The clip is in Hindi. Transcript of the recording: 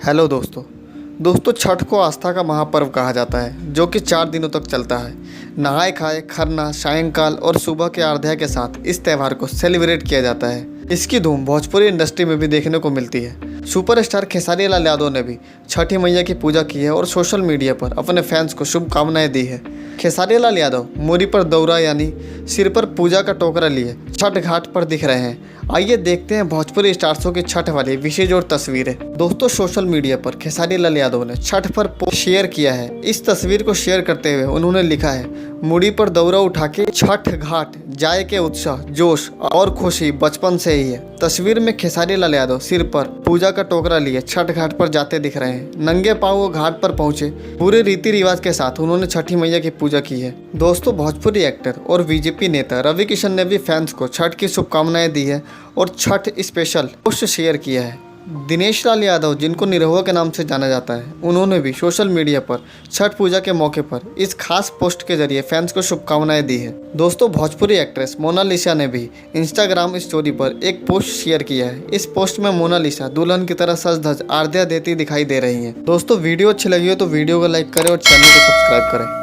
हेलो दोस्तों छठ को आस्था का महापर्व कहा जाता है जो कि 4 दिनों तक चलता है। नहाए खाए खरना सायंकाल और सुबह के आराध्या के साथ इस त्यौहार को सेलिब्रेट किया जाता है। इसकी धूम भोजपुरी इंडस्ट्री में भी देखने को मिलती है। सुपरस्टार खेसारी लाल यादव ने भी छठी मैया की पूजा की है और सोशल मीडिया पर अपने फैंस को शुभकामनाएं दी है। खेसारी लाल यादव मूरी पर दौरा यानी सिर पर पूजा का टोकरा लिए छठ घाट पर दिख रहे हैं। आइए देखते हैं भोजपुरी स्टार्सों की छठ वाली विशेष और तस्वीरें। दोस्तों सोशल मीडिया पर खेसारी लाल यादव ने छठ पर पोस्ट शेयर किया है। इस तस्वीर को शेयर करते हुए उन्होंने लिखा है, मूड़ी पर दौरा उठा के छठ घाट जाए के उत्साह जोश और खुशी बचपन से ही है। तस्वीर में खेसारी लाल यादव सिर पर पूजा का टोकरा लिए छठ घाट पर जाते दिख रहे हैं। नंगे पांव वो घाट पर पहुंचे। पूरे रीति रिवाज के साथ उन्होंने छठी मैया की पूजा की है। दोस्तों भोजपुरी एक्टर और बीजेपी नेता रवि किशन ने भी फैंस को छठ की शुभकामनाएं दी है और छठ स्पेशल पोस्ट शेयर किया है। दिनेश लाल यादव जिनको निरहुआ के नाम से जाना जाता है, उन्होंने भी सोशल मीडिया पर छठ पूजा के मौके पर इस खास पोस्ट के जरिए फैंस को शुभकामनाएं दी है। दोस्तों भोजपुरी एक्ट्रेस मोनालिसा ने भी इंस्टाग्राम स्टोरी पर एक पोस्ट शेयर किया है। इस पोस्ट में मोनालिसा दुल्हन की तरह सज धज आराध्या देती दिखाई दे रही है। दोस्तों वीडियो अच्छी लगी हो तो वीडियो को लाइक करें और चैनल को सब्सक्राइब करें।